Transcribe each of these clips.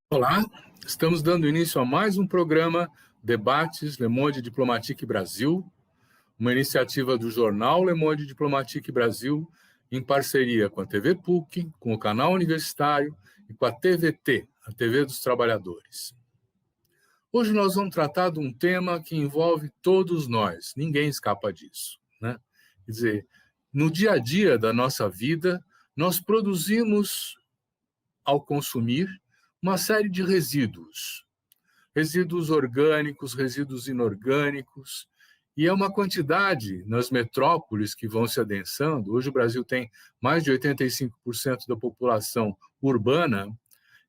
Olá, estamos dando início a mais um programa Debates Le Monde Diplomatique Brasil, uma iniciativa do jornal Le Monde Diplomatique Brasil, em parceria com a TV PUC, com o canal universitário e com a TVT, a TV dos Trabalhadores. Hoje nós vamos tratar de um tema que envolve todos nós, ninguém escapa disso, né? Quer dizer, no dia a dia da nossa vida, nós produzimos, ao consumir, uma série de resíduos orgânicos, resíduos inorgânicos, e é uma quantidade nas metrópoles que vão se adensando. Hoje o Brasil tem mais de 85% da população urbana,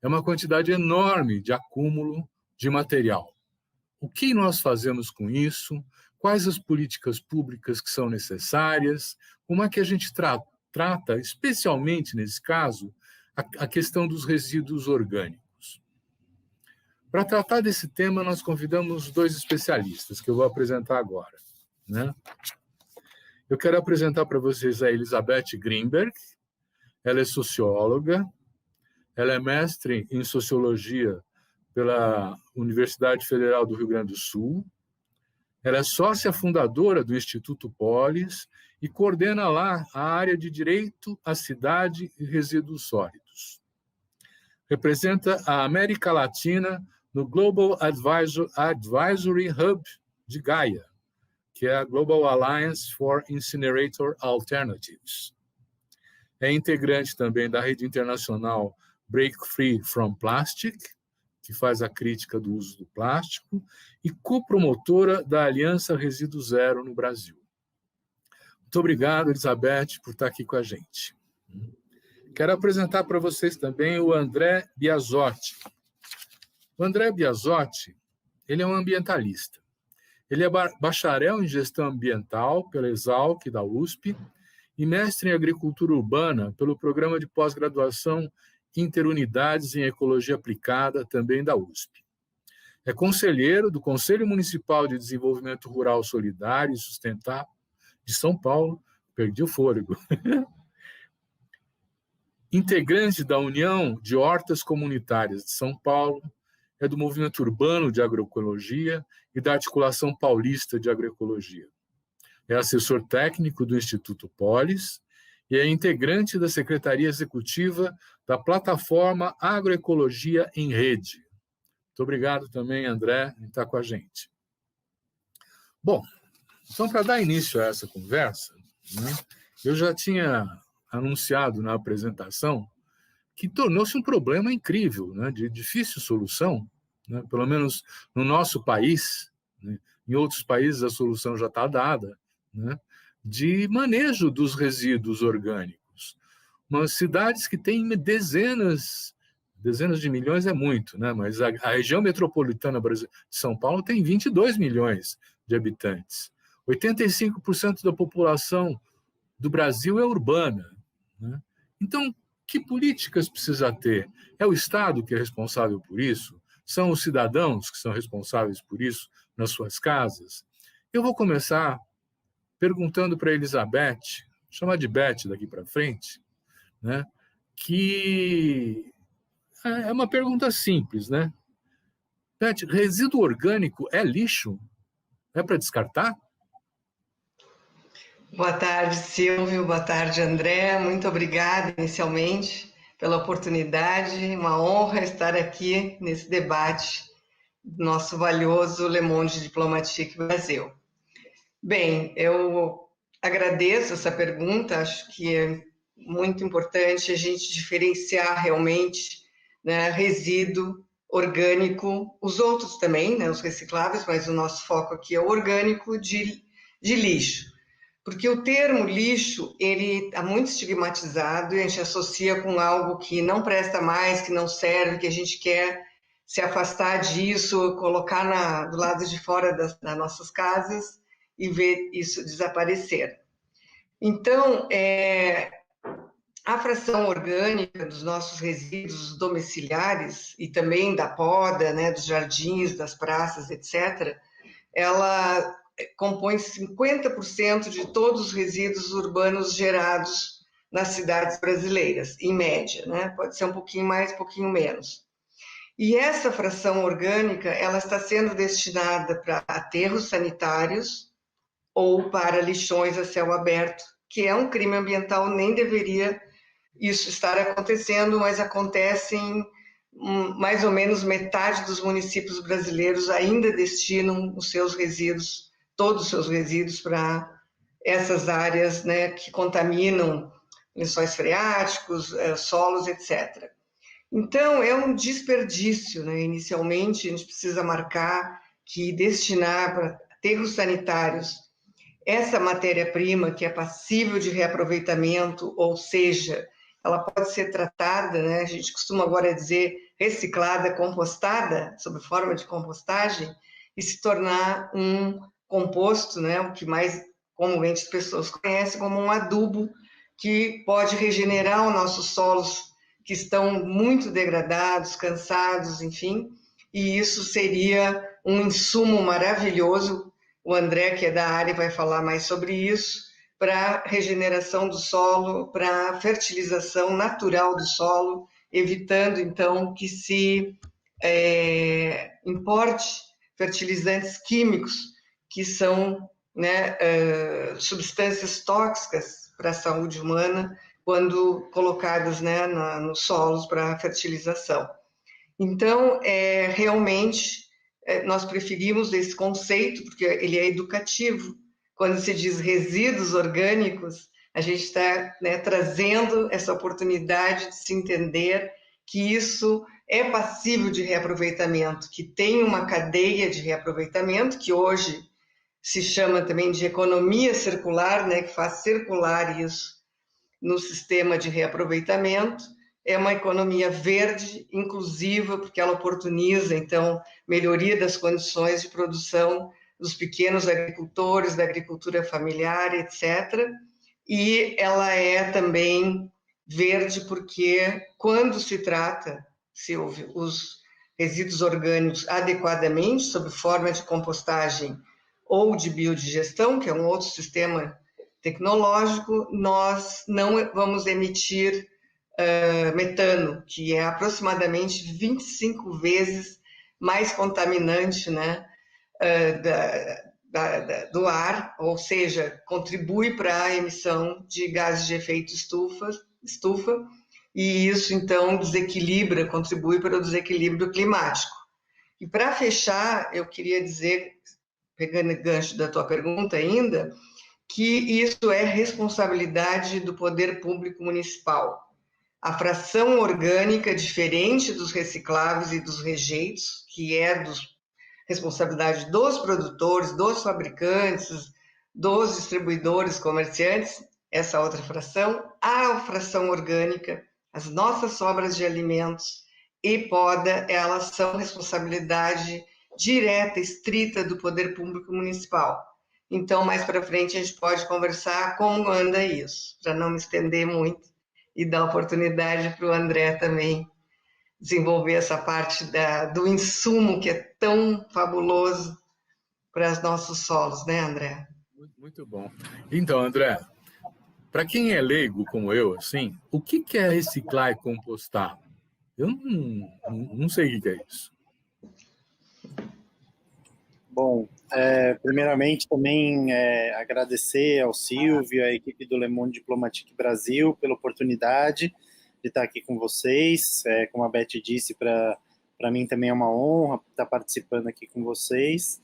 é uma quantidade enorme de acúmulo de material. O que nós fazemos com isso? Quais as políticas públicas que são necessárias? Como é que a gente trata, especialmente nesse caso, a questão dos resíduos orgânicos? Para tratar desse tema, nós convidamos dois especialistas, que eu vou apresentar agora, né? Eu quero apresentar para vocês a Elizabeth Grinberg. Ela é socióloga, ela é mestre em sociologia pela Universidade Federal do Rio Grande do Sul, ela é sócia fundadora do Instituto Polis e coordena lá a área de Direito à Cidade e Resíduos Sólidos. Representa a América Latina no Global Advisory Hub de Gaia, que é a Global Alliance for Incinerator Alternatives. É integrante também da rede internacional Break Free from Plastic, que faz a crítica do uso do plástico, e copromotora da Aliança Resíduo Zero no Brasil. Muito obrigado, Elizabeth, por estar aqui com a gente. Quero apresentar para vocês também o André Biasotti. O André Biasotti, ele é um ambientalista. Ele é bacharel em gestão ambiental pela Exalc da USP e mestre em agricultura urbana pelo programa de pós-graduação Interunidades em Ecologia Aplicada, também da USP. É conselheiro do Conselho Municipal de Desenvolvimento Rural Solidário e Sustentável de São Paulo, perdi o fôlego. Integrante da União de Hortas Comunitárias de São Paulo, é do Movimento Urbano de Agroecologia e da Articulação Paulista de Agroecologia. É assessor técnico do Instituto Polis e é integrante da Secretaria Executiva da Plataforma Agroecologia em Rede. Muito obrigado também, André, por estar com a gente. Bom, então, para dar início a essa conversa, né, eu já tinha anunciado na apresentação que tornou-se um problema incrível, né, de difícil solução, né, pelo menos no nosso país, né, em outros países a solução já está dada, né, de manejo dos resíduos orgânicos. Umas cidades que têm dezenas de milhões é muito, né, mas a região metropolitana de São Paulo tem 22 milhões de habitantes. 85% da população do Brasil é urbana, né? Então, que políticas precisa ter? É o Estado que é responsável por isso? São os cidadãos que são responsáveis por isso nas suas casas? Eu vou começar perguntando para a Elizabeth, vou chamar de Beth daqui para frente, né, que é uma pergunta simples, né? Beth, resíduo orgânico é lixo? É para descartar? Boa tarde, Silvio. Boa tarde, André. Muito obrigada, inicialmente, pela oportunidade. Uma honra estar aqui nesse debate do nosso valioso Le Monde Diplomatique Brasil. Bem, eu agradeço essa pergunta. Acho que é muito importante a gente diferenciar realmente, né, resíduo orgânico, os outros também, né, os recicláveis, mas o nosso foco aqui é o orgânico de lixo. Porque o termo lixo, ele está muito estigmatizado e a gente associa com algo que não presta mais, que não serve, que a gente quer se afastar disso, colocar do lado de fora das nossas casas e ver isso desaparecer. Então, a fração orgânica dos nossos resíduos domiciliares e também da poda, né, dos jardins, das praças, etc., ela compõe 50% de todos os resíduos urbanos gerados nas cidades brasileiras, em média, né? Pode ser um pouquinho mais, um pouquinho menos. E essa fração orgânica, ela está sendo destinada para aterros sanitários ou para lixões a céu aberto, que é um crime ambiental, nem deveria isso estar acontecendo, mas acontece em mais ou menos metade dos municípios brasileiros ainda destinam os seus resíduos, todos os seus resíduos para essas áreas, né, que contaminam lençóis freáticos, solos, etc. Então, é um desperdício, né? Inicialmente, a gente precisa marcar que destinar para aterros sanitários essa matéria-prima que é passível de reaproveitamento, ou seja, ela pode ser tratada, né? A gente costuma agora dizer reciclada, compostada, sob forma de compostagem, e se tornar um composto, né? O que mais comumente as pessoas conhecem como um adubo, que pode regenerar os nossos solos que estão muito degradados, cansados, enfim, e isso seria um insumo maravilhoso. O André, que é da área, vai falar mais sobre isso, para regeneração do solo, para fertilização natural do solo, evitando, então, que se importe fertilizantes químicos, que são, né, substâncias tóxicas para a saúde humana, quando colocadas, né, nos solos para fertilização. Então, realmente, nós preferimos esse conceito, porque ele é educativo. Quando se diz resíduos orgânicos, a gente está, né, trazendo essa oportunidade de se entender que isso é passível de reaproveitamento, que tem uma cadeia de reaproveitamento, que hoje se chama também de economia circular, né, que faz circular isso no sistema de reaproveitamento. É uma economia verde, inclusiva, porque ela oportuniza, então, melhoria das condições de produção dos pequenos agricultores, da agricultura familiar, etc. E ela é também verde porque, quando se trata, Silvio, os resíduos orgânicos adequadamente, sob forma de compostagem ou de biodigestão, que é um outro sistema tecnológico, nós não vamos emitir metano, que é aproximadamente 25 vezes mais contaminante, né, do ar, ou seja, contribui para a emissão de gases de efeito estufa, e isso então desequilibra, contribui para o desequilíbrio climático. E para fechar, eu queria dizer, pegando o gancho da tua pergunta ainda, que isso é responsabilidade do poder público municipal. A fração orgânica, diferente dos recicláveis e dos rejeitos, que é responsabilidade dos produtores, dos fabricantes, dos distribuidores, comerciantes, essa outra fração, a fração orgânica, as nossas sobras de alimentos e poda, elas são responsabilidade direta, estrita do poder público municipal. Então, mais para frente, a gente pode conversar como anda isso, para não me estender muito e dar oportunidade para o André também desenvolver essa parte do insumo que é tão fabuloso para os nossos solos, né, André? Muito bom. Então, André, para quem é leigo como eu, assim, o que é reciclar e compostar? Eu não sei o que é isso. Bom, primeiramente também agradecer ao Silvio, à equipe do Le Monde Diplomatique Brasil pela oportunidade de estar aqui com vocês. Como a Beth disse, para mim também é uma honra estar participando aqui com vocês.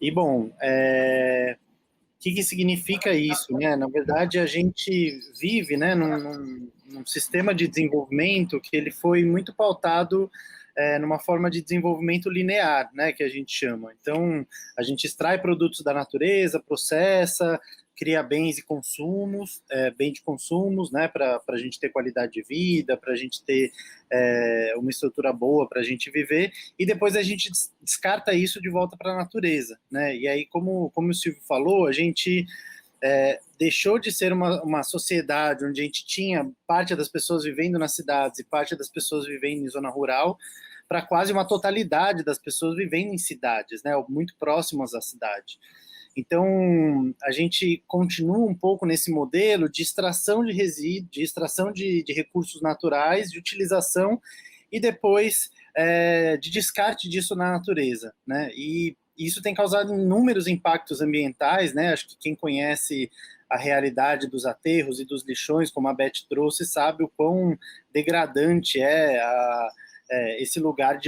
E, bom, o que significa isso, né? Na verdade, a gente vive, né, num sistema de desenvolvimento que ele foi muito pautado numa forma de desenvolvimento linear, né, que a gente chama. Então, a gente extrai produtos da natureza, processa, cria bens e consumos, bem de consumos, né, para a gente ter qualidade de vida, para a gente ter uma estrutura boa para a gente viver, e depois a gente descarta isso de volta para a natureza, né? E aí, como o Silvio falou, a gente deixou de ser uma sociedade onde a gente tinha parte das pessoas vivendo nas cidades e parte das pessoas vivendo em zona rural, para quase uma totalidade das pessoas vivendo em cidades, né, muito próximas à cidade. Então, a gente continua um pouco nesse modelo de extração de resíduos, de extração de recursos naturais, de utilização, e depois de descarte disso na natureza, né? E isso tem causado inúmeros impactos ambientais, né? Acho que quem conhece a realidade dos aterros e dos lixões, como a Beth trouxe, sabe o quão degradante esse lugar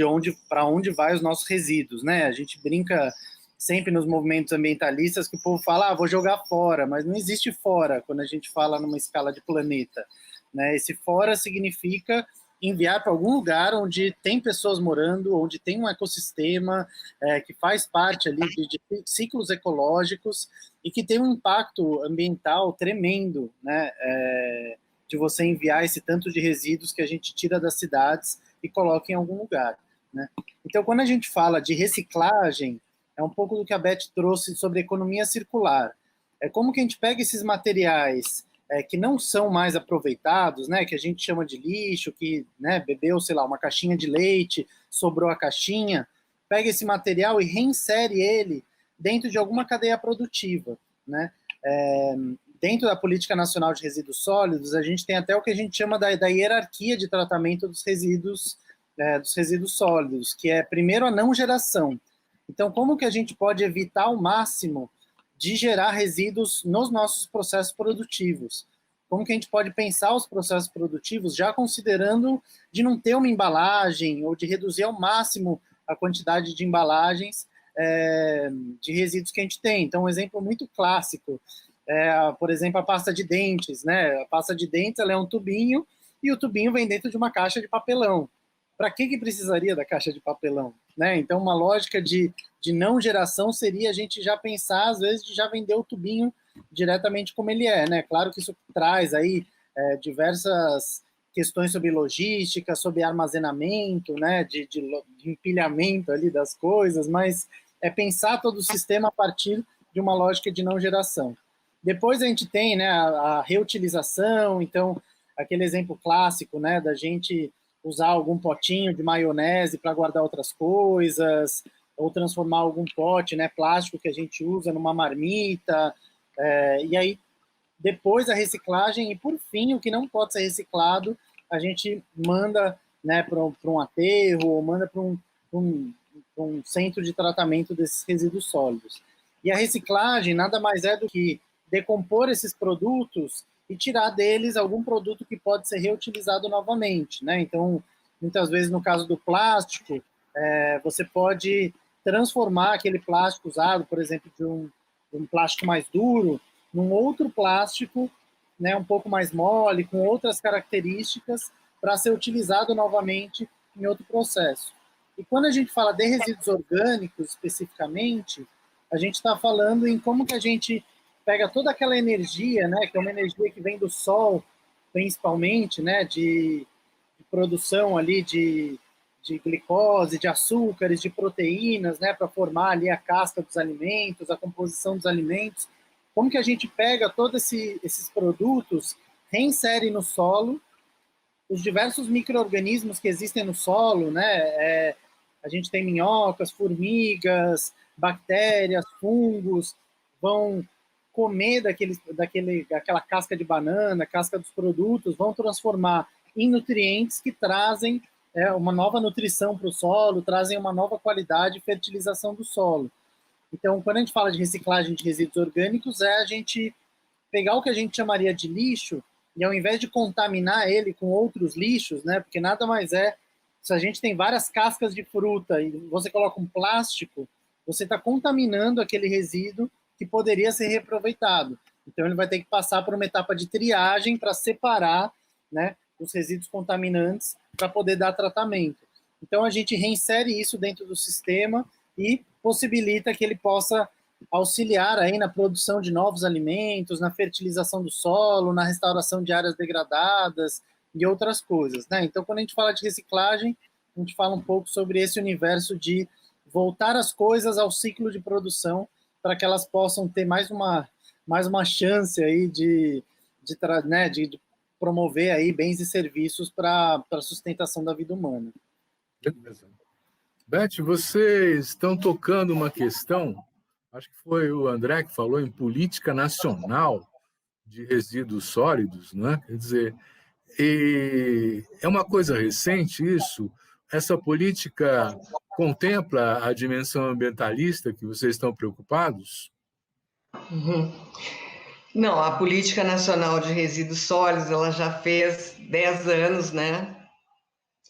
para onde vai os nossos resíduos, né? A gente brinca sempre nos movimentos ambientalistas que o povo fala, vou jogar fora, mas não existe fora quando a gente fala numa escala de planeta, né? Esse fora significa enviar para algum lugar onde tem pessoas morando, onde tem um ecossistema que faz parte ali de ciclos ecológicos e que tem um impacto ambiental tremendo, né? De você enviar esse tanto de resíduos que a gente tira das cidades e coloca em algum lugar, né? Então, quando a gente fala de reciclagem, é um pouco do que a Beth trouxe sobre economia circular. É como que a gente pega esses materiais que não são mais aproveitados, né, que a gente chama de lixo, que, né, bebeu, sei lá, uma caixinha de leite, sobrou a caixinha, pega esse material e reinsere ele dentro de alguma cadeia produtiva, né? Dentro da Política Nacional de Resíduos Sólidos, a gente tem até o que a gente chama da hierarquia de tratamento dos resíduos sólidos, que é, primeiro, a não geração. Então, como que a gente pode evitar ao máximo de gerar resíduos nos nossos processos produtivos? Como que a gente pode pensar os processos produtivos já considerando de não ter uma embalagem ou de reduzir ao máximo a quantidade de embalagens de resíduos que a gente tem? Então, um exemplo muito clássico por exemplo, a pasta de dentes, né? A pasta de dentes, ela é um tubinho e o tubinho vem dentro de uma caixa de papelão. Para que precisaria da caixa de papelão, né? Então, uma lógica de não geração seria a gente já pensar, às vezes, de já vender o tubinho diretamente como ele é, né? Claro que isso traz aí diversas questões sobre logística, sobre armazenamento, né? De empilhamento ali das coisas, mas é pensar todo o sistema a partir de uma lógica de não geração. Depois a gente tem, né, a reutilização, então, aquele exemplo clássico, né, da gente usar algum potinho de maionese para guardar outras coisas, ou transformar algum pote, né, plástico que a gente usa numa marmita, e aí depois a reciclagem, e por fim, o que não pode ser reciclado, a gente manda, né, para um aterro, ou manda para um centro de tratamento desses resíduos sólidos. E a reciclagem nada mais é do que decompor esses produtos e tirar deles algum produto que pode ser reutilizado novamente, né? Então, muitas vezes, no caso do plástico, você pode transformar aquele plástico usado, por exemplo, de um plástico mais duro, num outro plástico, né, um pouco mais mole, com outras características, para ser utilizado novamente em outro processo. E quando a gente fala de resíduos orgânicos, especificamente, a gente está falando em como que a gente pega toda aquela energia, né, que é uma energia que vem do sol, principalmente, né, de produção ali de glicose, de açúcares, de proteínas, né, para formar ali a casca dos alimentos, a composição dos alimentos. Como que a gente pega todos esses produtos, reinsere no solo, os diversos micro-organismos que existem no solo, né, a gente tem minhocas, formigas, bactérias, fungos, vão comer daquela casca de banana, casca dos produtos, vão transformar em nutrientes que trazem uma nova nutrição para o solo, trazem uma nova qualidade e fertilização do solo. Então, quando a gente fala de reciclagem de resíduos orgânicos, é a gente pegar o que a gente chamaria de lixo e, ao invés de contaminar ele com outros lixos, né, porque nada mais se a gente tem várias cascas de fruta e você coloca um plástico, você está contaminando aquele resíduo que poderia ser reaproveitado. Então, ele vai ter que passar por uma etapa de triagem para separar, né, os resíduos contaminantes para poder dar tratamento. Então, a gente reinsere isso dentro do sistema e possibilita que ele possa auxiliar aí na produção de novos alimentos, na fertilização do solo, na restauração de áreas degradadas e outras coisas, né? Então, quando a gente fala de reciclagem, a gente fala um pouco sobre esse universo de voltar as coisas ao ciclo de produção para que elas possam ter mais uma chance aí de promover aí bens e serviços para a sustentação da vida humana. Beleza. Beth, vocês estão tocando uma questão, acho que foi o André que falou, em política nacional de resíduos sólidos, né? Quer dizer, é uma coisa recente isso. essa política contempla a dimensão ambientalista que vocês estão preocupados? Uhum. Não, a Política Nacional de Resíduos Sólidos, ela já fez 10 anos, né?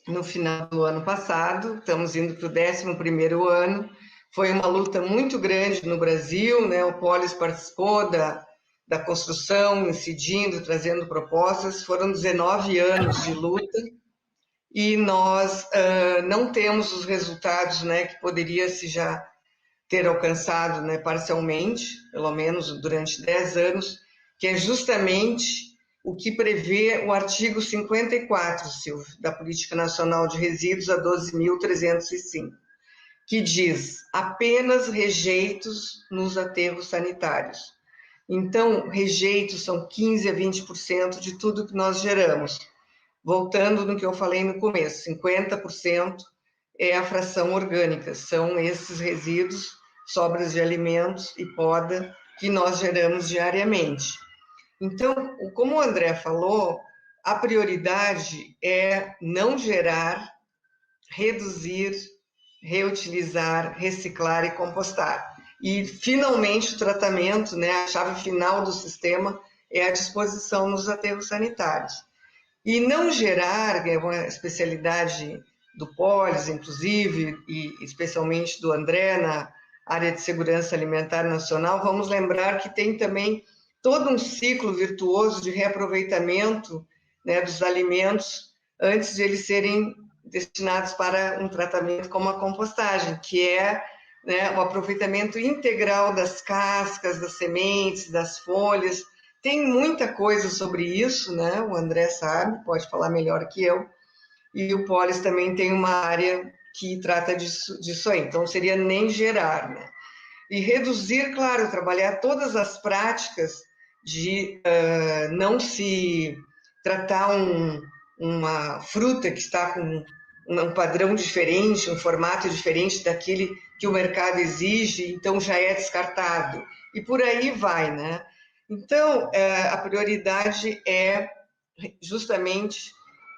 No final do ano passado, estamos indo para o 11º ano. Foi uma luta muito grande no Brasil, né? O Polis participou da construção, incidindo, trazendo propostas. Foram 19 anos de luta e nós não temos os resultados, né, que poderia se já ter alcançado, né, parcialmente, pelo menos durante 10 anos, que é justamente o que prevê o artigo 54, Silvio, da Política Nacional de Resíduos, a 12.305, que diz apenas rejeitos nos aterros sanitários. Então, rejeitos são 15 a 20% de tudo que nós geramos. Voltando no que eu falei no começo, 50% é a fração orgânica, são esses resíduos, sobras de alimentos e poda que nós geramos diariamente. Então, como o André falou, a prioridade é não gerar, reduzir, reutilizar, reciclar e compostar. E, finalmente, o tratamento, né, a chave final do sistema é a disposição nos aterros sanitários. E não gerar, é uma especialidade do Polis, inclusive, e especialmente do André, na área de segurança alimentar nacional, vamos lembrar que tem também todo um ciclo virtuoso de reaproveitamento, né, dos alimentos antes de eles serem destinados para um tratamento como a compostagem, que é, né, o aproveitamento integral das cascas, das sementes, das folhas. Tem muita coisa sobre isso, né? O André sabe, pode falar melhor que eu. E o Polis também tem uma área que trata disso aí. Então, seria nem gerar, né? E reduzir, claro, trabalhar todas as práticas de não se tratar uma fruta que está com um padrão diferente, um formato diferente daquele que o mercado exige, então já é descartado. E por aí vai, né? Então, a prioridade é justamente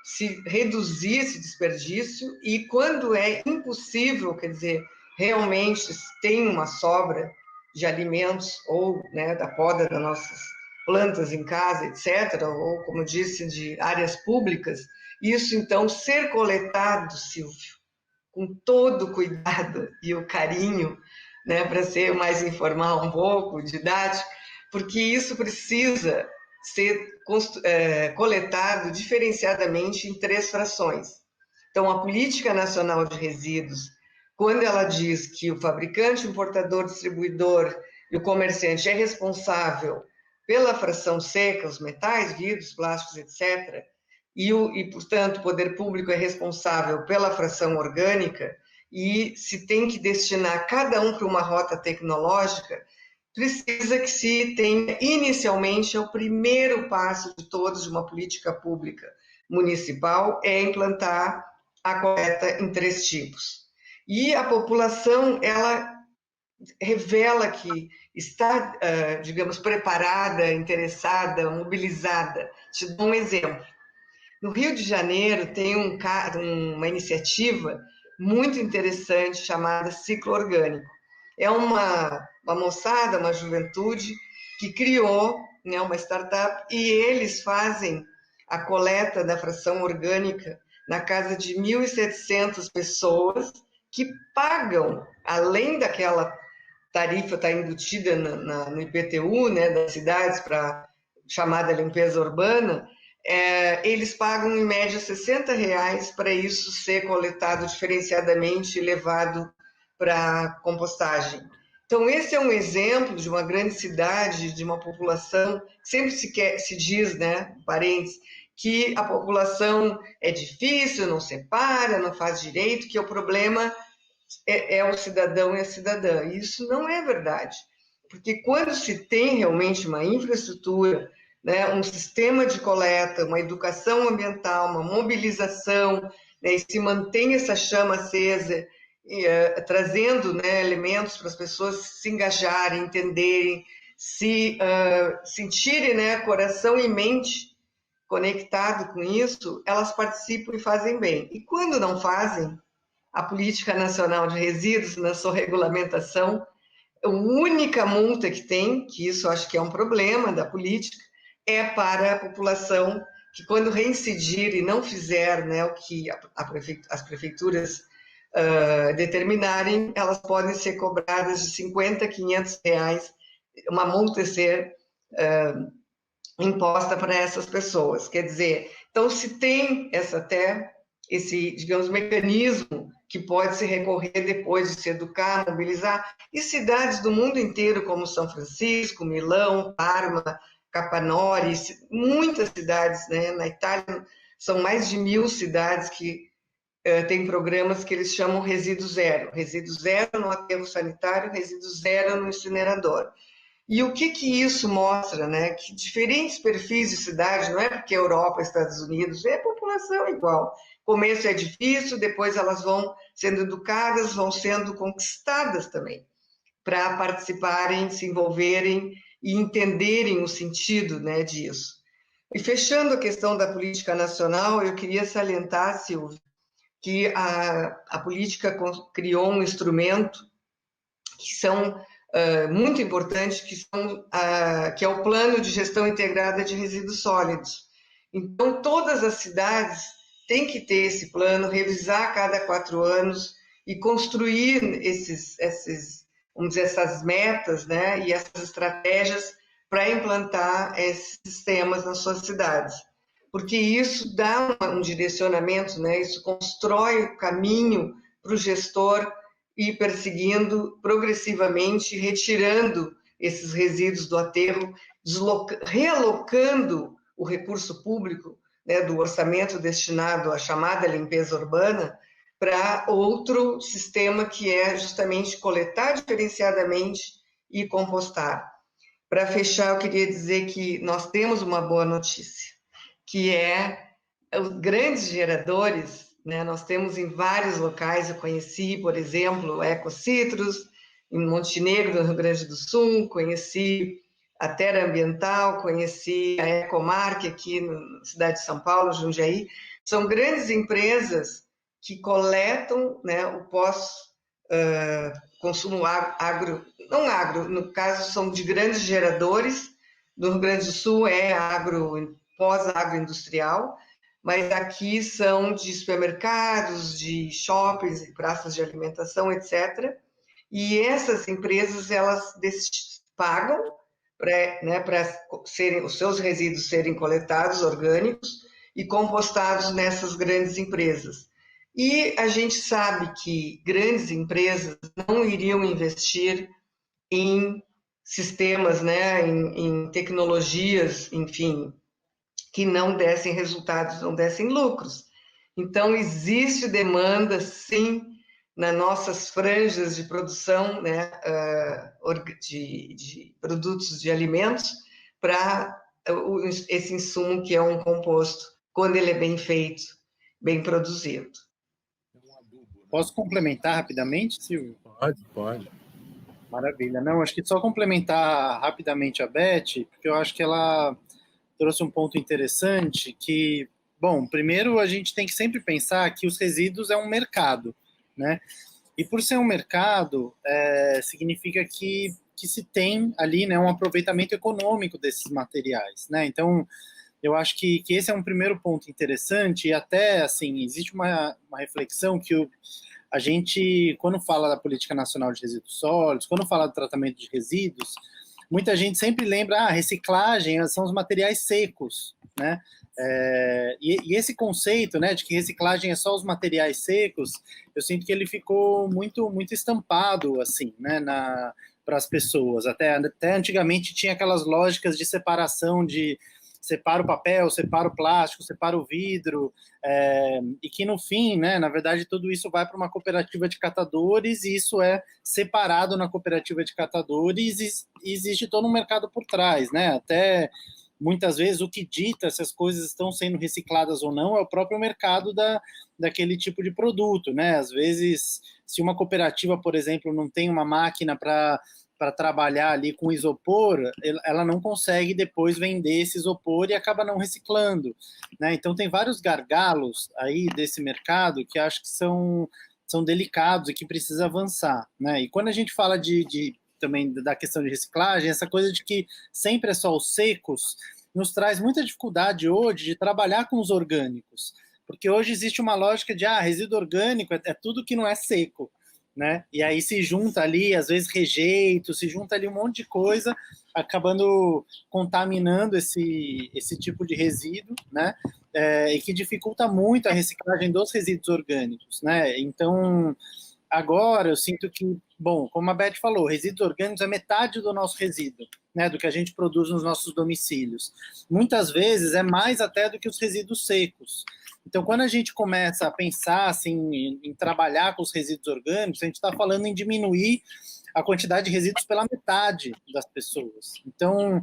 se reduzir esse desperdício e quando é impossível, quer dizer, realmente tem uma sobra de alimentos ou, né, da poda das nossas plantas em casa, etc., ou, como disse, de áreas públicas, isso, então, ser coletado, Silvio, com todo o cuidado e o carinho, né, para ser mais informal um pouco, didático, porque isso precisa ser coletado diferenciadamente em 3 frações. Então, a Política Nacional de Resíduos, quando ela diz que o fabricante, importador, distribuidor e o comerciante é responsável pela fração seca, os metais, vidros, plásticos, etc., portanto, o poder público é responsável pela fração orgânica e se tem que destinar cada um para uma rota tecnológica, precisa que se tenha, inicialmente, é o primeiro passo de todos de uma política pública municipal, é implantar a coleta em 3 tipos. E a população, ela revela que está, digamos, preparada, interessada, mobilizada. Te dou um exemplo. No Rio de Janeiro tem uma iniciativa muito interessante chamada Ciclo Orgânico. É uma moçada, uma juventude que criou, né, uma startup e eles fazem a coleta da fração orgânica na casa de 1.700 pessoas que pagam, além daquela tarifa está embutida no IPTU, né, das cidades para chamada limpeza urbana, eles pagam em média R$60 para isso ser coletado diferenciadamente e levado para compostagem. Então, esse é um exemplo de uma grande cidade, de uma população, sempre se diz, né, parentes, que a população é difícil, não separa, não faz direito, que o problema é o cidadão e a cidadã. E isso não é verdade, porque quando se tem realmente uma infraestrutura, né, um sistema de coleta, uma educação ambiental, uma mobilização, né, e se mantém essa chama acesa, trazendo, né, elementos para as pessoas se engajarem, entenderem, se sentirem, né, coração e mente conectado com isso, elas participam e fazem bem. E quando não fazem, a Política Nacional de Resíduos, na sua regulamentação, a única multa que tem, que isso acho que é um problema da política, é para a população que, quando reincidir e não fizer, né, o que as prefeituras determinarem, elas podem ser cobradas de 50 a 500 reais, uma multa ser imposta para essas pessoas. Quer dizer, então se tem esse, digamos, mecanismo que pode se recorrer depois de se educar, mobilizar, e cidades do mundo inteiro, como São Francisco, Milão, Parma, Capanori, muitas cidades, né? Na Itália são mais de 1.000 cidades que têm programas que eles chamam resíduo zero no aterro sanitário, resíduo zero no incinerador. E o que isso mostra, né? Que diferentes perfis de cidade, não é porque Europa, Estados Unidos, é a população igual. Começo é difícil, depois elas vão sendo educadas, vão sendo conquistadas também, para participarem, se envolverem e entenderem o sentido, né, disso. E fechando a questão da política nacional, eu queria salientar, Silvio, que a política criou um instrumento que são muito importantes, que é o Plano de Gestão Integrada de Resíduos Sólidos. Então, todas as cidades têm que ter esse plano, revisar a cada 4 anos e construir vamos dizer, essas metas, né, e essas estratégias para implantar esses sistemas nas suas cidades. Porque isso dá um direcionamento, né, isso constrói o caminho para o gestor ir perseguindo progressivamente, retirando esses resíduos do aterro, realocando o recurso público, né, do orçamento destinado à chamada limpeza urbana para outro sistema que é justamente coletar diferenciadamente e compostar. Para fechar, eu queria dizer que nós temos uma boa notícia, que é os grandes geradores, né? Nós temos em vários locais, eu conheci, por exemplo, o Ecocitrus, em Montenegro, no Rio Grande do Sul, conheci a Terra Ambiental, conheci a Ecomark aqui na cidade de São Paulo, Jundiaí. São grandes empresas que coletam, né, o pós-consumo não agro, no caso são de grandes geradores, no Rio Grande do Sul é pós-agroindustrial, mas aqui são de supermercados, de shoppings, praças de alimentação, etc. E essas empresas, elas pagam para os seus resíduos serem coletados, orgânicos, e compostados nessas grandes empresas. E a gente sabe que grandes empresas não iriam investir em sistemas, né, em tecnologias, enfim, que não dessem resultados, não dessem lucros. Então, existe demanda, sim, nas nossas franjas de produção, né, de produtos de alimentos, para esse insumo que é um composto, quando ele é bem feito, bem produzido. Posso complementar rapidamente, Silvio? Pode. Maravilha. Não, acho que só complementar rapidamente a Beth, porque eu acho que ela trouxe um ponto interessante que, bom, primeiro a gente tem que sempre pensar que os resíduos é um mercado, né? E por ser um mercado, significa que se tem ali, né, um aproveitamento econômico desses materiais, né? Então, eu acho que esse é um primeiro ponto interessante e até, assim, existe uma reflexão que a gente, quando fala da Política Nacional de Resíduos Sólidos, quando fala do tratamento de resíduos, muita gente sempre lembra, reciclagem são os materiais secos, né? E esse conceito, né, de que reciclagem é só os materiais secos, eu sinto que ele ficou muito, muito estampado, assim, né, para as pessoas. Até antigamente tinha aquelas lógicas de separação de separa o papel, separa o plástico, separa o vidro, e que no fim, né, na verdade, tudo isso vai para uma cooperativa de catadores e isso é separado na cooperativa de catadores e existe todo um mercado por trás, né? Até muitas vezes o que dita se as coisas estão sendo recicladas ou não é o próprio mercado daquele tipo de produto, né? Às vezes, se uma cooperativa, por exemplo, não tem uma máquina para para trabalhar ali com isopor, ela não consegue depois vender esse isopor e acaba não reciclando, né? Então tem vários gargalos aí desse mercado que acho que são delicados e que precisa avançar, né? E quando a gente fala também da questão de reciclagem, essa coisa de que sempre é só os secos, nos traz muita dificuldade hoje de trabalhar com os orgânicos, porque hoje existe uma lógica de resíduo orgânico é tudo que não é seco, né? E aí se junta ali, às vezes rejeito, se junta ali um monte de coisa, acabando contaminando esse tipo de resíduo, né? E que dificulta muito a reciclagem dos resíduos orgânicos, né? Então, agora eu sinto que, bom, como a Beth falou, resíduos orgânicos é metade do nosso resíduo, né, do que a gente produz nos nossos domicílios. Muitas vezes é mais até do que os resíduos secos. Então, quando a gente começa a pensar assim, em trabalhar com os resíduos orgânicos, a gente está falando em diminuir a quantidade de resíduos pela metade das pessoas. Então,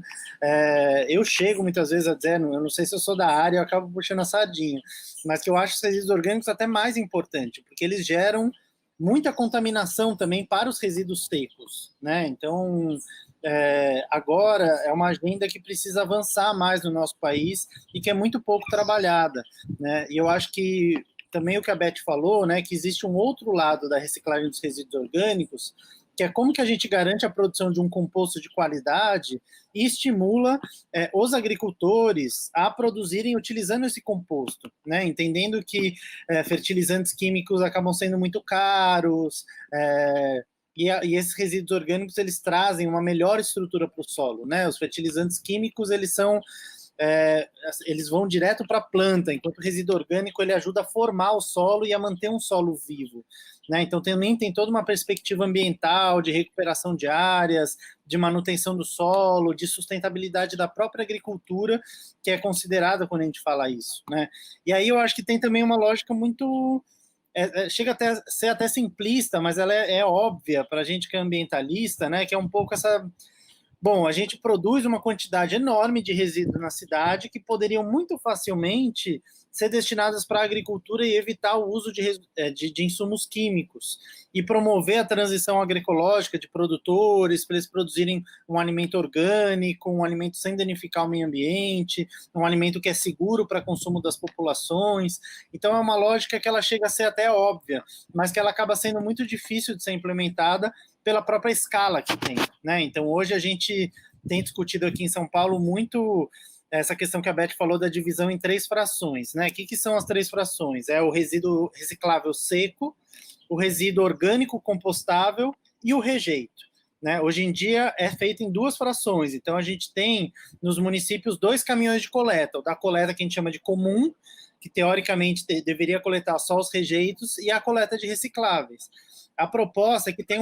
eu chego muitas vezes a dizer, eu não sei se eu sou da área, eu acabo puxando a sardinha, mas que eu acho os resíduos orgânicos até mais importante, porque eles geram muita contaminação também para os resíduos secos, né? Então, agora é uma agenda que precisa avançar mais no nosso país e que é muito pouco trabalhada, né? E eu acho que também o que a Beth falou, né, que existe um outro lado da reciclagem dos resíduos orgânicos, que é como que a gente garante a produção de um composto de qualidade e estimula os agricultores a produzirem utilizando esse composto, né? Entendendo que fertilizantes químicos acabam sendo muito caros, e esses resíduos orgânicos eles trazem uma melhor estrutura para o solo, né? Os fertilizantes químicos eles vão direto para a planta, enquanto o resíduo orgânico ele ajuda a formar o solo e a manter um solo vivo, né? Então também tem toda uma perspectiva ambiental, de recuperação de áreas, de manutenção do solo, de sustentabilidade da própria agricultura, que é considerada quando a gente fala isso, né? E aí eu acho que tem também uma lógica muito... chega até a ser até simplista, mas ela é óbvia para a gente que é ambientalista, né? Que é um pouco essa... Bom, a gente produz uma quantidade enorme de resíduos na cidade que poderiam muito facilmente ser destinadas para a agricultura e evitar o uso de insumos químicos e promover a transição agroecológica de produtores para eles produzirem um alimento orgânico, um alimento sem danificar o meio ambiente, um alimento que é seguro para consumo das populações. Então é uma lógica que ela chega a ser até óbvia, mas que ela acaba sendo muito difícil de ser implementada pela própria escala que tem, né? Então hoje a gente tem discutido aqui em São Paulo muito essa questão que a Beth falou da divisão em 3 frações, né? O que são as 3 frações? É o resíduo reciclável seco, o resíduo orgânico compostável e o rejeito, né? Hoje em dia é feito em 2 frações, então a gente tem nos municípios 2 caminhões de coleta, o da coleta que a gente chama de comum, que teoricamente deveria coletar só os rejeitos, e a coleta de recicláveis. A proposta é que tenha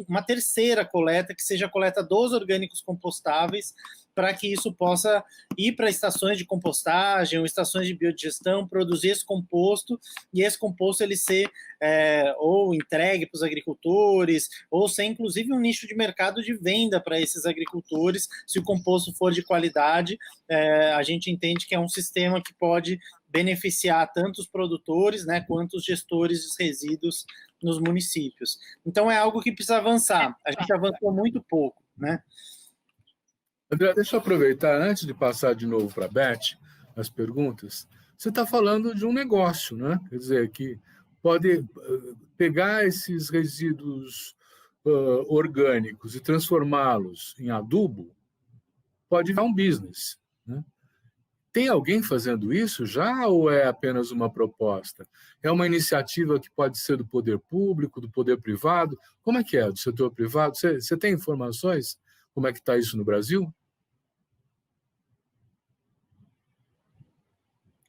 uma terceira coleta, que seja a coleta dos orgânicos compostáveis, para que isso possa ir para estações de compostagem ou estações de biodigestão, produzir esse composto, e esse composto ele ser ou entregue para os agricultores, ou ser inclusive um nicho de mercado de venda para esses agricultores. Se o composto for de qualidade, a gente entende que é um sistema que pode beneficiar tanto os produtores, né, quanto os gestores dos resíduos nos municípios. Então é algo que precisa avançar. A gente avançou muito pouco, né? André, deixa eu aproveitar, antes de passar de novo para a Beth, as perguntas. Você está falando de um negócio, né? Quer dizer, que pode pegar esses resíduos orgânicos e transformá-los em adubo, pode virar um business, né? Tem alguém fazendo isso já ou é apenas uma proposta? É uma iniciativa que pode ser do poder público, do poder privado? Como é que é? Do setor privado? Você tem informações? Como é que está isso no Brasil?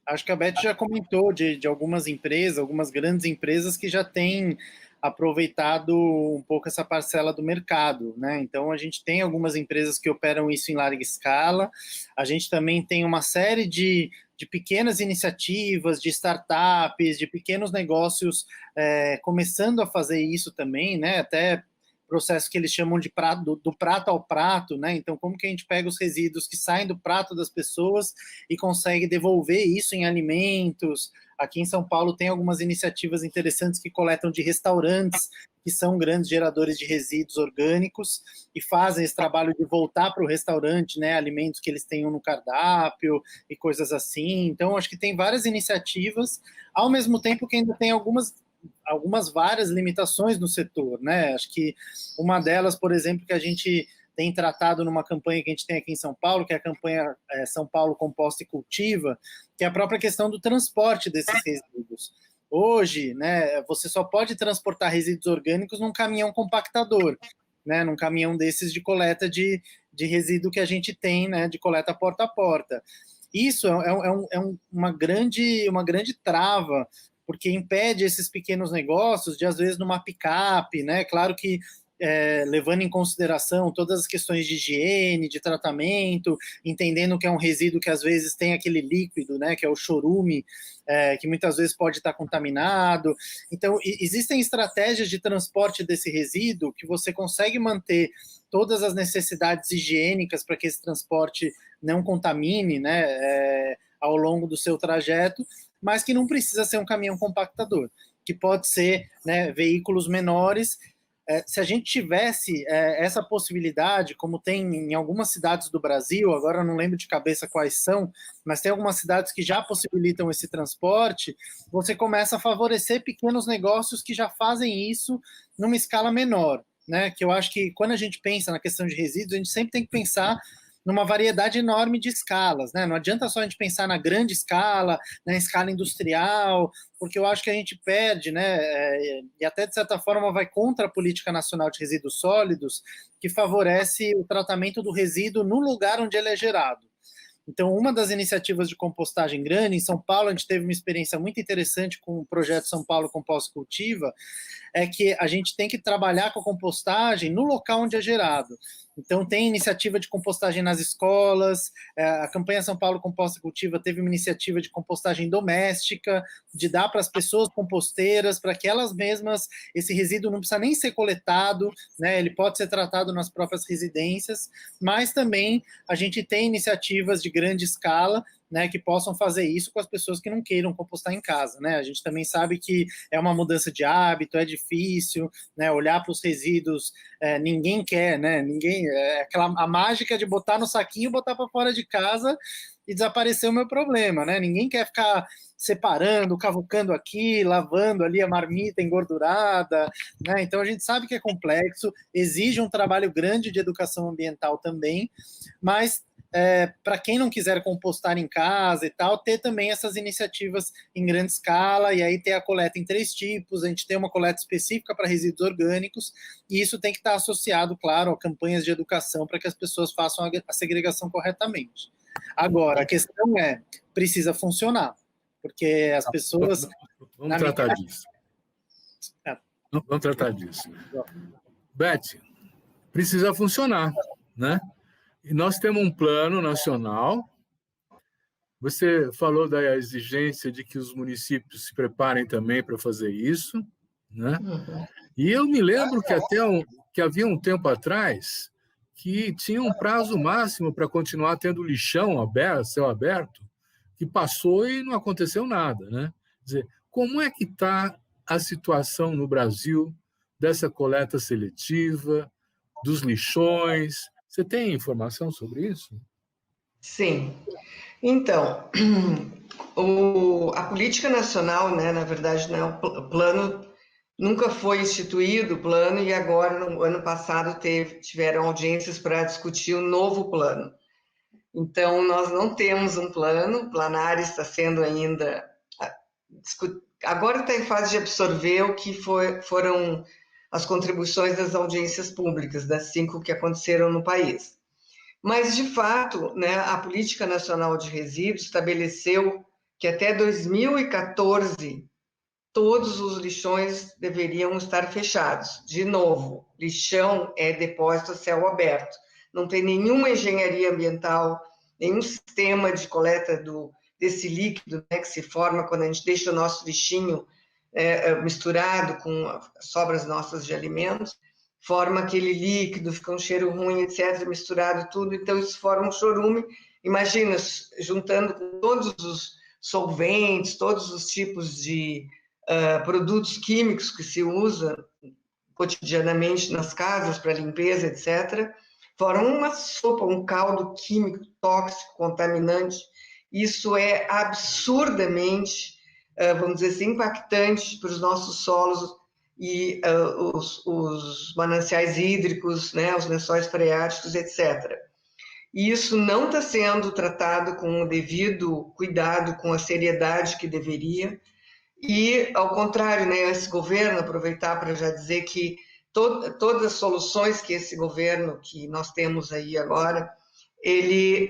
Acho que a Beth já comentou de algumas empresas, algumas grandes empresas que já têm aproveitado um pouco essa parcela do mercado, né? Então a gente tem algumas empresas que operam isso em larga escala, a gente também tem uma série de pequenas iniciativas, de startups, de pequenos negócios começando a fazer isso também, né? Até processo que eles chamam de do prato ao prato, né? Então, como que a gente pega os resíduos que saem do prato das pessoas e consegue devolver isso em alimentos? Aqui em São Paulo tem algumas iniciativas interessantes que coletam de restaurantes que são grandes geradores de resíduos orgânicos e fazem esse trabalho de voltar para o restaurante, né, alimentos que eles tenham no cardápio e coisas assim. Então, acho que tem várias iniciativas, ao mesmo tempo que ainda tem algumas várias limitações no setor, né? Acho que uma delas, por exemplo, que a gente tem tratado numa campanha que a gente tem aqui em São Paulo, que é a campanha São Paulo Composta e Cultiva, que é a própria questão do transporte desses resíduos. Hoje, né, você só pode transportar resíduos orgânicos num caminhão compactador, né, num caminhão desses de coleta de resíduo que a gente tem, né, de coleta porta a porta. Isso uma grande trava, porque impede esses pequenos negócios de, às vezes, numa picape, né? Claro que levando em consideração todas as questões de higiene, de tratamento, entendendo que é um resíduo que às vezes tem aquele líquido, né, que é o chorume, que muitas vezes pode estar contaminado. Então, existem estratégias de transporte desse resíduo que você consegue manter todas as necessidades higiênicas para que esse transporte não contamine, né, ao longo do seu trajeto, mas que não precisa ser um caminhão compactador, que pode ser, né, veículos menores. Se a gente tivesse essa possibilidade, como tem em algumas cidades do Brasil, agora eu não lembro de cabeça quais são, mas tem algumas cidades que já possibilitam esse transporte, você começa a favorecer pequenos negócios que já fazem isso numa escala menor, né? Que eu acho que quando a gente pensa na questão de resíduos, a gente sempre tem que pensar numa variedade enorme de escalas, né? Não adianta só a gente pensar na grande escala, na escala industrial, porque eu acho que a gente perde, né? E até de certa forma vai contra a Política Nacional de Resíduos Sólidos, que favorece o tratamento do resíduo no lugar onde ele é gerado. Então, uma das iniciativas de compostagem grande, em São Paulo, a gente teve uma experiência muito interessante com o projeto São Paulo Composta Cultiva, é que a gente tem que trabalhar com a compostagem no local onde é gerado. Então, tem iniciativa de compostagem nas escolas, a campanha São Paulo Composta Cultiva teve uma iniciativa de compostagem doméstica, de dar para as pessoas composteiras, para que elas mesmas, esse resíduo não precisa nem ser coletado, né, ele pode ser tratado nas próprias residências, mas também a gente tem iniciativas de grande escala, né, que possam fazer isso com as pessoas que não queiram compostar em casa, né? A gente também sabe que é uma mudança de hábito, é difícil, né? Olhar para os resíduos, ninguém quer, né? A mágica de botar no saquinho, botar para fora de casa e desaparecer o meu problema, né? Ninguém quer ficar separando, cavucando aqui, lavando ali a marmita engordurada, né? Então a gente sabe que é complexo, exige um trabalho grande de educação ambiental também, mas para quem não quiser compostar em casa e tal, ter também essas iniciativas em grande escala, e aí ter a coleta em 3 tipos, a gente tem uma coleta específica para resíduos orgânicos, e isso tem que estar associado, claro, a campanhas de educação para que as pessoas façam a segregação corretamente. Agora, a questão precisa funcionar, porque as pessoas... Vamos tratar disso. Vamos tratar disso. Beth, precisa funcionar, né? E nós temos um plano nacional. Você falou da exigência de que os municípios se preparem também para fazer isso, né? Uhum. E eu me lembro que que havia um tempo atrás que tinha um prazo máximo para continuar tendo lixão aberto, céu aberto, que passou e não aconteceu nada, né? Quer dizer, como é que está a situação no Brasil dessa coleta seletiva, dos lixões? Você tem informação sobre isso? Sim. Então, a política nacional, né, na verdade, né, o plano nunca foi instituído, o plano, e agora, no ano passado, tiveram audiências para discutir o novo plano. Então, nós não temos um plano, o Planar está sendo ainda... Agora está em fase de absorver o que foram as contribuições das audiências públicas, das 5 que aconteceram no país. Mas, de fato, né, a Política Nacional de Resíduos estabeleceu que até 2014 todos os lixões deveriam estar fechados. De novo, lixão é depósito a céu aberto. Não tem nenhuma engenharia ambiental, nenhum sistema de coleta desse líquido, né, que se forma quando a gente deixa o nosso lixinho misturado com as sobras nossas de alimentos, forma aquele líquido, fica um cheiro ruim, etc., misturado tudo, então isso forma um chorume. Imagina, juntando com todos os solventes, todos os tipos de produtos químicos que se usa cotidianamente nas casas para limpeza, etc., fora uma sopa, um caldo químico tóxico, contaminante. Isso é absurdamente, vamos dizer assim, impactante para os nossos solos e os mananciais hídricos, né, os lençóis freáticos, etc. E isso não está sendo tratado com o devido cuidado, com a seriedade que deveria. E, ao contrário, né, esse governo, aproveitar para já dizer que todas as soluções que esse governo que nós temos aí agora, ele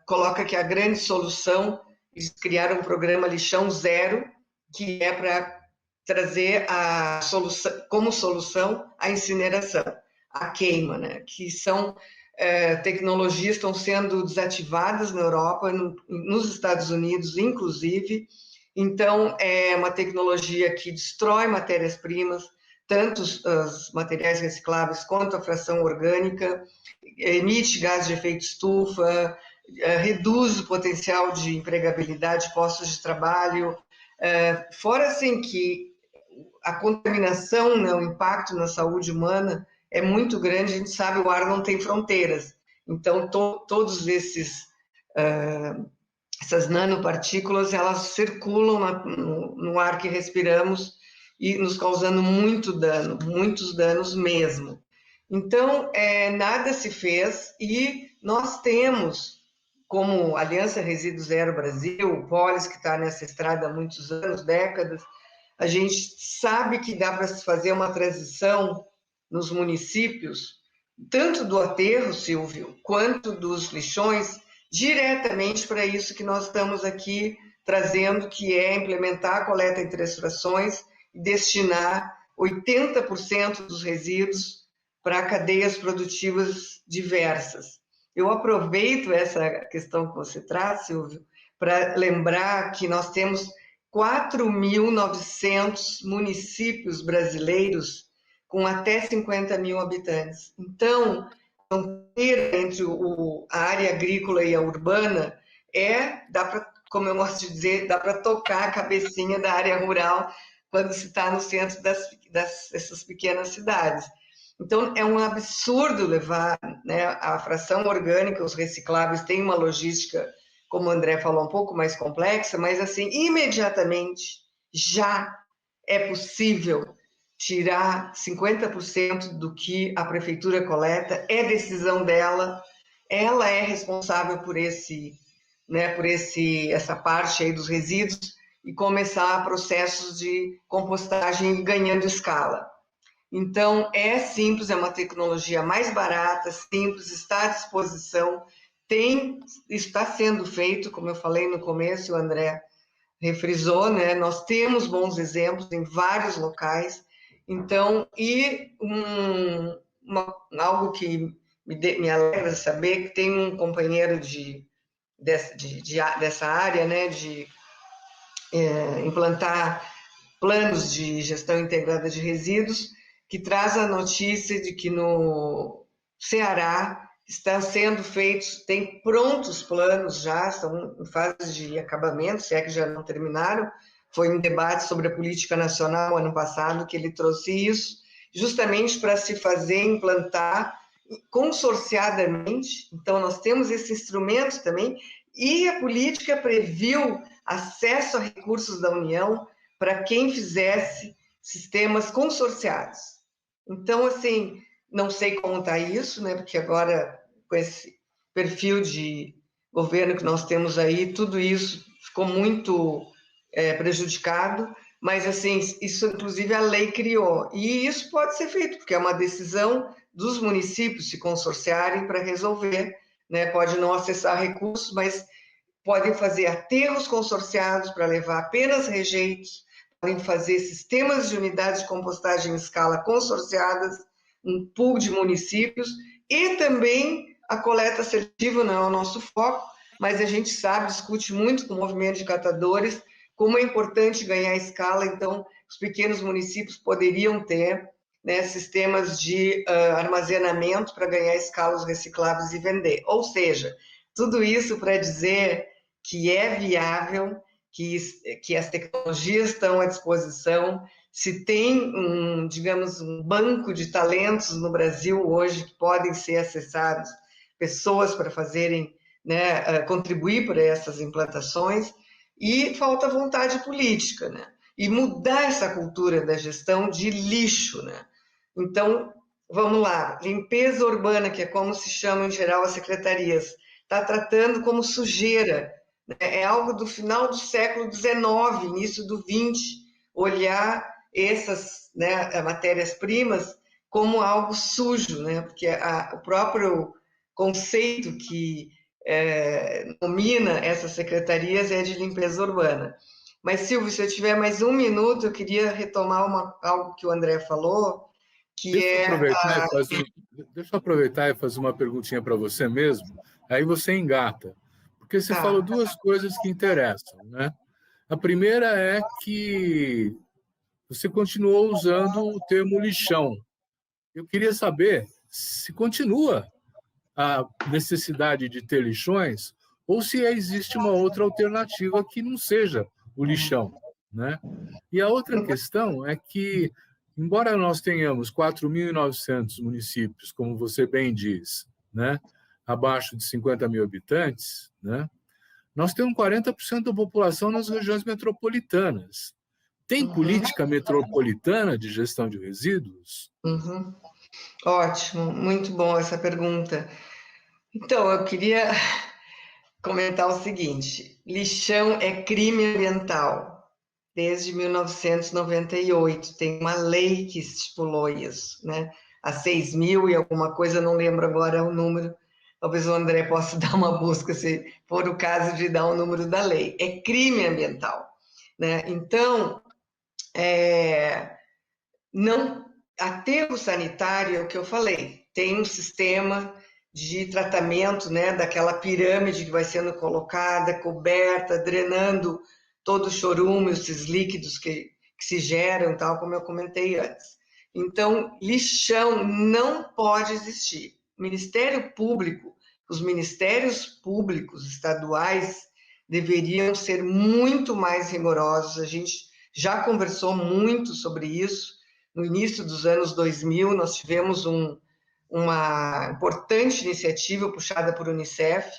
coloca que a grande solução, eles criaram um programa Lixão Zero, que é para trazer a solução, como solução a incineração, a queima, né? Que são tecnologias que estão sendo desativadas na Europa, nos Estados Unidos, inclusive. Então, é uma tecnologia que destrói matérias-primas, tanto os materiais recicláveis quanto a fração orgânica, emite gás de efeito estufa, reduz o potencial de empregabilidade de postos de trabalho, fora assim que a contaminação, né, o impacto na saúde humana é muito grande, a gente sabe, o ar não tem fronteiras, então todos essas nanopartículas, elas circulam no ar que respiramos e nos causando muito dano, muitos danos mesmo. Então, nada se fez e nós temos, como Aliança Resíduo Zero Brasil, o Polis, que está nessa estrada há muitos anos, décadas, a gente sabe que dá para se fazer uma transição nos municípios, tanto do aterro, Silvio, quanto dos lixões, diretamente para isso que nós estamos aqui trazendo, que é implementar a coleta em 3 frações e destinar 80% dos resíduos para cadeias produtivas diversas. Eu aproveito essa questão que você traz, Silvio, para lembrar que nós temos 4.900 municípios brasileiros com até 50 mil habitantes. Então, a fronteira entre a área agrícola e a urbana dá para, como eu gosto de dizer, dá para tocar a cabecinha da área rural quando se está no centro dessas pequenas cidades. Então, é um absurdo levar, né, a fração orgânica, os recicláveis têm uma logística, como o André falou, um pouco mais complexa, mas, assim, imediatamente, já é possível tirar 50% do que a prefeitura coleta, é decisão dela, ela é responsável por essa parte aí dos resíduos e começar processos de compostagem ganhando escala. Então, é simples, é uma tecnologia mais barata, simples, está à disposição, está sendo feito, como eu falei no começo, o André refrisou, né? Nós temos bons exemplos em vários locais. Então, algo que me alegra saber que tem um companheiro dessa área, né, de implantar planos de gestão integrada de resíduos, que traz a notícia de que no Ceará estão sendo feitos, tem prontos planos já, estão em fase de acabamento, se é que já não terminaram. Foi um debate sobre a política nacional ano passado que ele trouxe isso, justamente para se fazer, implantar consorciadamente. Então, nós temos esse instrumento também, e a política previu acesso a recursos da União para quem fizesse sistemas consorciados. Então, assim, não sei como está isso, né? Porque agora, com esse perfil de governo que nós temos aí, tudo isso ficou muito prejudicado, mas, assim, isso, inclusive, a lei criou. E isso pode ser feito, porque é uma decisão dos municípios se consorciarem para resolver, né? Pode não acessar recursos, mas podem fazer aterros consorciados para levar apenas rejeitos, podem fazer sistemas de unidades de compostagem em escala consorciadas, um pool de municípios, e também a coleta seletiva não é o nosso foco, mas a gente sabe, discute muito com o movimento de catadores, como é importante ganhar escala. Então, os pequenos municípios poderiam ter, né, sistemas de armazenamento para ganhar escala os recicláveis e vender. Ou seja, tudo isso para dizer que é viável, que as tecnologias estão à disposição, se tem digamos, um banco de talentos no Brasil hoje que podem ser acessados, pessoas para fazerem, né, contribuir para essas implantações, e falta vontade política, né? E mudar essa cultura da gestão de lixo, né? Então, vamos lá, limpeza urbana, que é como se chamam em geral as secretarias, está tratando como sujeira, né? É algo do final do século XIX, início do XX, olhar essas, né, matérias-primas como algo sujo, né? Porque o próprio conceito que nomina essas secretarias é de limpeza urbana. Mas, Silvio, se eu tiver mais um minuto, eu queria retomar algo que o André falou, que Deixa eu aproveitar, deixa eu aproveitar e fazer uma perguntinha para você mesmo, aí você engata. Porque você falou duas coisas que interessam, né? A primeira é que você continuou usando o termo lixão. Eu queria saber se continua a necessidade de ter lixões ou se existe uma outra alternativa que não seja o lixão, né? E a outra questão é que, embora nós tenhamos 4.900 municípios, como você bem diz, né, abaixo de 50 mil habitantes, né, nós temos 40% da população nas regiões metropolitanas. Tem política metropolitana de gestão de resíduos? Uhum. Ótimo, muito bom essa pergunta. Então, eu queria comentar o seguinte: lixão é crime ambiental. Desde 1998, tem uma lei que estipulou isso, né? A 6.000 e alguma coisa, não lembro agora o número. Talvez o André possa dar uma busca, se for o caso de dar o número da lei. É crime ambiental, né? Então, não, aterro sanitário é o que eu falei, tem um sistema de tratamento, né, daquela pirâmide que vai sendo colocada, coberta, drenando todo o chorume, esses líquidos que se geram, tal, como eu comentei antes. Então, lixão não pode existir. Ministério Público, os ministérios públicos estaduais deveriam ser muito mais rigorosos. A gente já conversou muito sobre isso. No início dos anos 2000, nós tivemos uma importante iniciativa puxada por Unicef,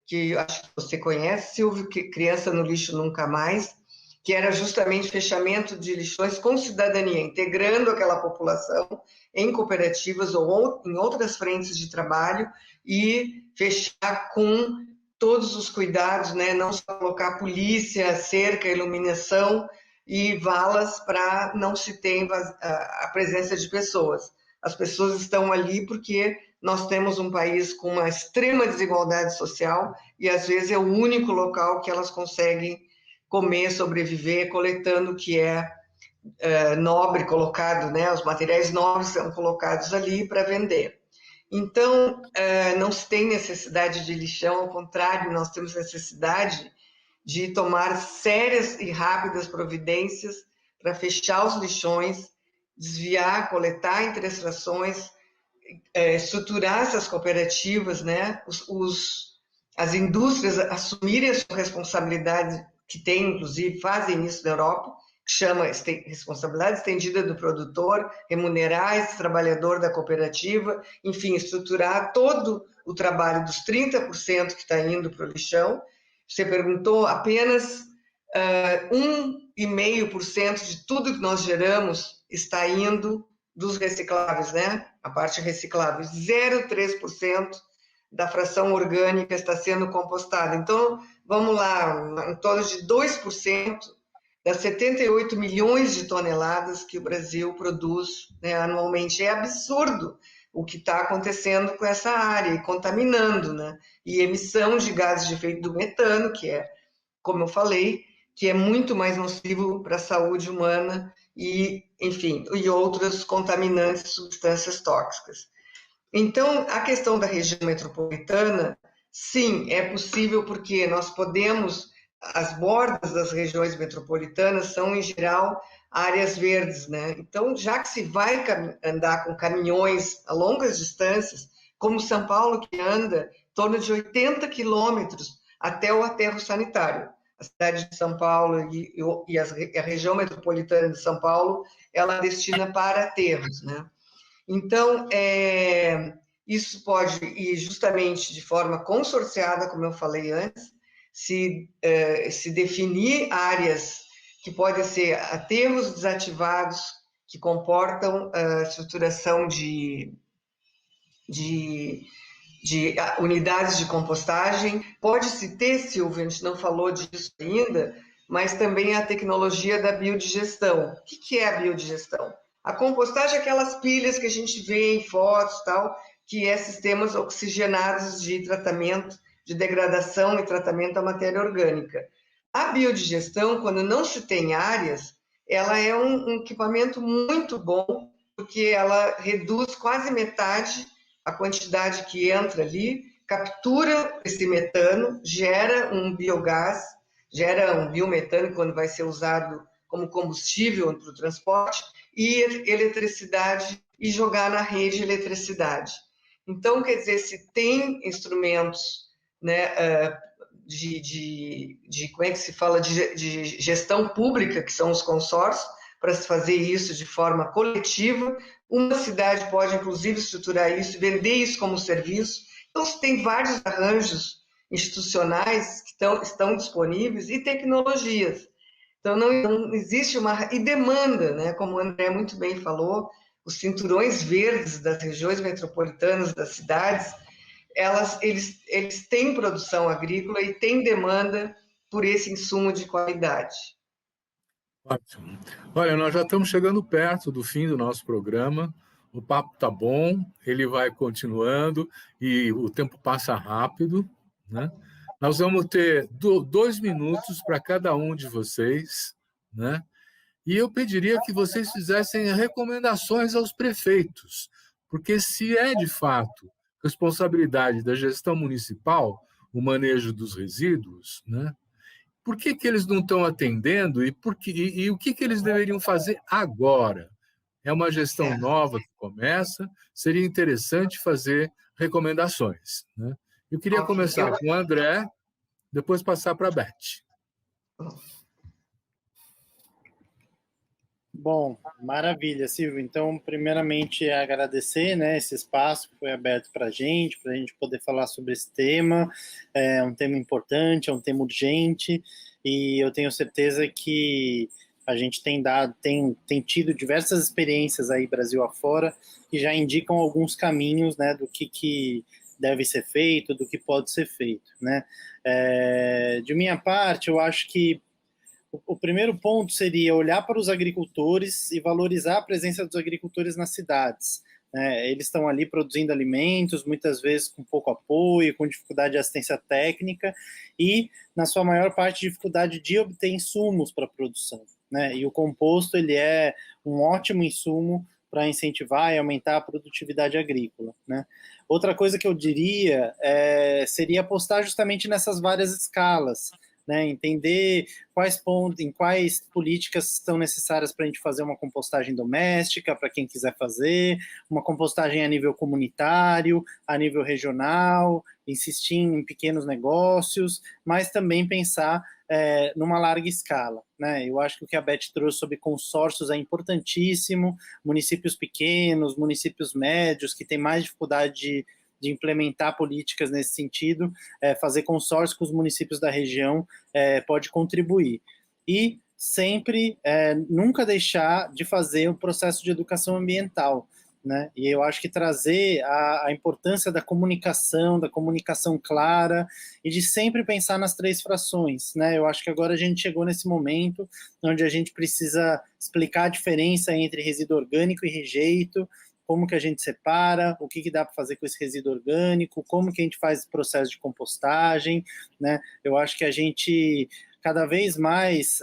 que acho que você conhece, Silvio, que Criança no Lixo Nunca Mais, que era justamente fechamento de lixões com cidadania, integrando aquela população em cooperativas ou em outras frentes de trabalho e fechar com todos os cuidados, né? Não só colocar polícia, cerca, iluminação e valas para não se ter a presença de pessoas. As pessoas estão ali porque nós temos um país com uma extrema desigualdade social e às vezes é o único local que elas conseguem comer, sobreviver, coletando o que é nobre colocado, né? Os materiais nobres são colocados ali para vender. Então, não se tem necessidade de lixão, ao contrário, nós temos necessidade de tomar sérias e rápidas providências para fechar os lixões, desviar, coletar entre as frações, estruturar essas cooperativas, né? As indústrias assumirem a sua responsabilidade, que tem, inclusive, fazem isso na Europa, que chama responsabilidade estendida do produtor, remunerar esse trabalhador da cooperativa, enfim, estruturar todo o trabalho dos 30% que está indo para o lixão. Você perguntou, apenas 1,5% de tudo que nós geramos está indo dos recicláveis, né? A parte reciclável, 0,3% da fração orgânica está sendo compostada. Então, vamos lá, em torno de 2% das 78 milhões de toneladas que o Brasil produz, né, anualmente. É absurdo o que está acontecendo com essa área, e contaminando, né? E emissão de gases de efeito do metano, que é, como eu falei, que é muito mais nocivo para a saúde humana e, enfim, e outras contaminantes, substâncias tóxicas. Então, a questão da região metropolitana, sim, é possível porque nós podemos, as bordas das regiões metropolitanas são, em geral, áreas verdes, né? Então, já que se vai andar com caminhões a longas distâncias, como São Paulo, que anda em torno de 80 quilômetros até o aterro sanitário. A cidade de São Paulo e a região metropolitana de São Paulo, ela destina para aterros, né? Então, isso pode ir justamente de forma consorciada, como eu falei antes, se definir áreas que podem ser aterros desativados, que comportam estruturação de unidades de compostagem. Pode-se ter, Silvia, a gente não falou disso ainda, mas também a tecnologia da biodigestão. O que é a biodigestão? A compostagem é aquelas pilhas que a gente vê em fotos, tal, que é sistemas oxigenados de tratamento, de degradação e tratamento da matéria orgânica. A biodigestão, quando não se tem áreas, ela é um equipamento muito bom, porque ela reduz quase metade a quantidade que entra ali, captura esse metano, gera um biogás, gera um biometano quando vai ser usado como combustível para o transporte, e eletricidade, e jogar na rede eletricidade. Então, quer dizer, se tem instrumentos, né, como é que se fala, de gestão pública, que são os consórcios, para se fazer isso de forma coletiva, uma cidade pode, inclusive, estruturar isso, vender isso como serviço. Então, tem vários arranjos institucionais que estão disponíveis e tecnologias. Então, não existe uma... E demanda, né? Como o André muito bem falou, os cinturões verdes das regiões metropolitanas das cidades, eles têm produção agrícola e têm demanda por esse insumo de qualidade. Ótimo. Olha, nós já estamos chegando perto do fim do nosso programa. O papo está bom, ele vai continuando e o tempo passa rápido, né? Nós vamos ter 2 minutos para cada um de vocês, né? E eu pediria que vocês fizessem recomendações aos prefeitos, porque se é de fato responsabilidade da gestão municipal o manejo dos resíduos, né? Por que eles não estão atendendo e o que eles deveriam fazer agora? É uma gestão nova que começa, seria interessante fazer recomendações, né? Eu queria começar com o André, depois passar para a Beth. Bom, maravilha, Silvio. Então, primeiramente, agradecer, né, esse espaço que foi aberto para a gente poder falar sobre esse tema. É um tema importante, é um tema urgente, e eu tenho certeza que a gente tem tido diversas experiências aí Brasil afora que já indicam alguns caminhos, né, do que deve ser feito, do que pode ser feito, né? De minha parte, eu acho que o primeiro ponto seria olhar para os agricultores e valorizar a presença dos agricultores nas cidades. Eles estão ali produzindo alimentos, muitas vezes com pouco apoio, com dificuldade de assistência técnica e, na sua maior parte, dificuldade de obter insumos para a produção. E o composto ele é um ótimo insumo para incentivar e aumentar a produtividade agrícola. Outra coisa que eu diria seria apostar justamente nessas várias escalas, entender em quais políticas são necessárias para a gente fazer uma compostagem doméstica, para quem quiser fazer, uma compostagem a nível comunitário, a nível regional, insistir em pequenos negócios, mas também pensar numa larga escala. Eu acho que o que a Beth trouxe sobre consórcios é importantíssimo, municípios pequenos, municípios médios, que têm mais dificuldade de implementar políticas nesse sentido, fazer consórcio com os municípios da região pode contribuir. E sempre, nunca deixar de fazer o processo de educação ambiental. E eu acho que trazer a importância da comunicação clara e de sempre pensar nas 3 frações. Eu acho que agora a gente chegou nesse momento onde a gente precisa explicar a diferença entre resíduo orgânico e rejeito, como que a gente separa, o que dá para fazer com esse resíduo orgânico, como que a gente faz o processo de compostagem, Eu acho que a gente cada vez mais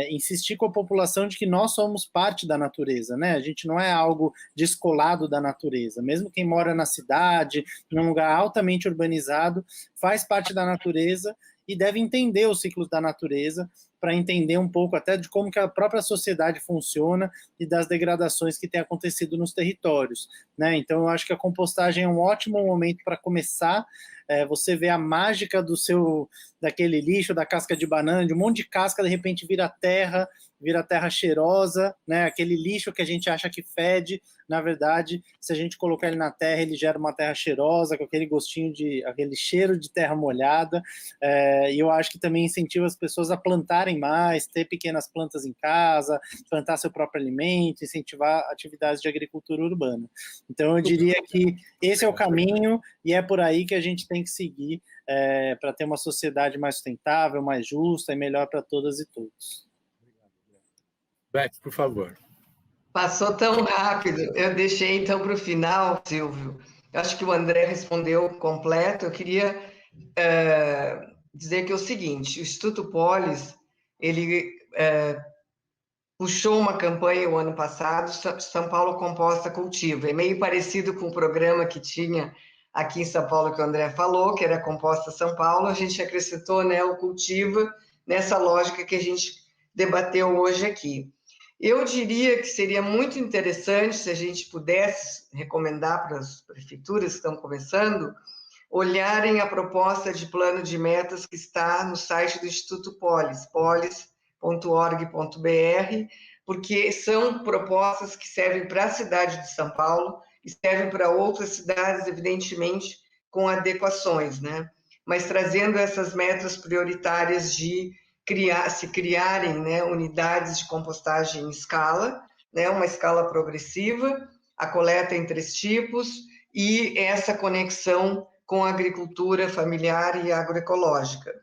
insistir com a população de que nós somos parte da natureza, A gente não é algo descolado da natureza. Mesmo quem mora na cidade, num lugar altamente urbanizado, faz parte da natureza e deve entender os ciclos da natureza para entender um pouco até de como que a própria sociedade funciona e das degradações que têm acontecido nos territórios, né? Então, eu acho que a compostagem é um ótimo momento para começar. Você vê a mágica daquele lixo, da casca de banana, de um monte de casca, de repente vira terra cheirosa, né? Aquele lixo que a gente acha que fede, na verdade, se a gente colocar ele na terra, ele gera uma terra cheirosa, com aquele gostinho aquele cheiro de terra molhada, e eu acho que também incentiva as pessoas a plantarem mais, ter pequenas plantas em casa, plantar seu próprio alimento, incentivar atividades de agricultura urbana. Então, eu diria que esse é o caminho, e é por aí que a gente tem que seguir para ter uma sociedade mais sustentável, mais justa e melhor para todas e todos. Beth, por favor. Passou tão rápido. Eu deixei, então, para o final, Silvio. Eu acho que o André respondeu completo. Eu queria dizer que é o seguinte, o Instituto Polis, ele puxou uma campanha o ano passado, São Paulo Composta Cultiva. É meio parecido com o programa que tinha aqui em São Paulo, que o André falou, que era Composta São Paulo. A gente acrescentou, né, o Cultiva nessa lógica que a gente debateu hoje aqui. Eu diria que seria muito interessante se a gente pudesse recomendar para as prefeituras que estão começando, olharem a proposta de plano de metas que está no site do Instituto Polis, polis.org.br, porque são propostas que servem para a cidade de São Paulo e servem para outras cidades, evidentemente, com adequações, né? Mas trazendo essas metas prioritárias de se criarem, né, unidades de compostagem em escala, né, uma escala progressiva, a coleta em 3 tipos e essa conexão com a agricultura familiar e agroecológica.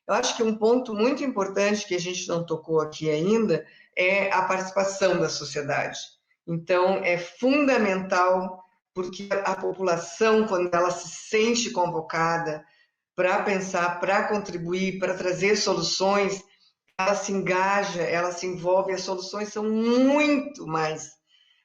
Eu acho que um ponto muito importante que a gente não tocou aqui ainda é a participação da sociedade. Então, é fundamental, porque a população, quando ela se sente convocada para pensar, para contribuir, para trazer soluções, ela se engaja, ela se envolve, as soluções são muito mais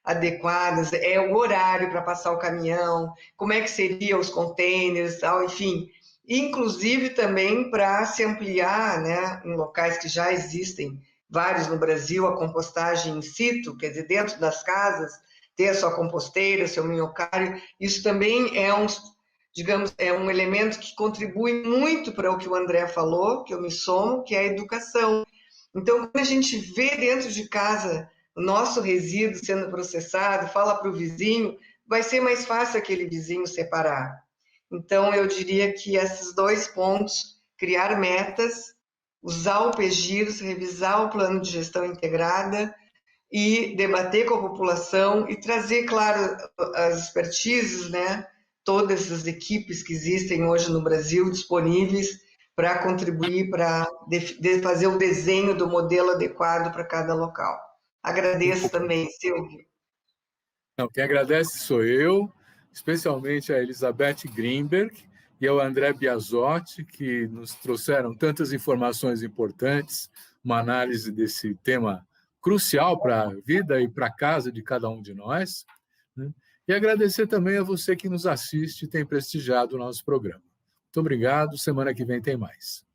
adequadas, é o horário para passar o caminhão, como é que seriam os containers, tal, enfim, inclusive também para se ampliar, né, em locais que já existem, vários no Brasil, a compostagem in situ, quer dizer, dentro das casas, ter a sua composteira, seu minhocário, isso também é digamos, é um elemento que contribui muito para o que o André falou, que eu me somo, que é a educação. Então, quando a gente vê dentro de casa o nosso resíduo sendo processado, fala para o vizinho, vai ser mais fácil aquele vizinho separar. Então, eu diria que esses 2 pontos, criar metas, usar o PGIROS, revisar o plano de gestão integrada e debater com a população e trazer, claro, as expertises, né? Todas as equipes que existem hoje no Brasil disponíveis para contribuir, para fazer o desenho do modelo adequado para cada local. Agradeço também, Silvio. Não, quem agradece sou eu, especialmente a Elizabeth Greenberg e ao André Biasotti, que nos trouxeram tantas informações importantes, uma análise desse tema crucial para a vida e para a casa de cada um de nós, né? E agradecer também a você que nos assiste e tem prestigiado o nosso programa. Muito obrigado, semana que vem tem mais.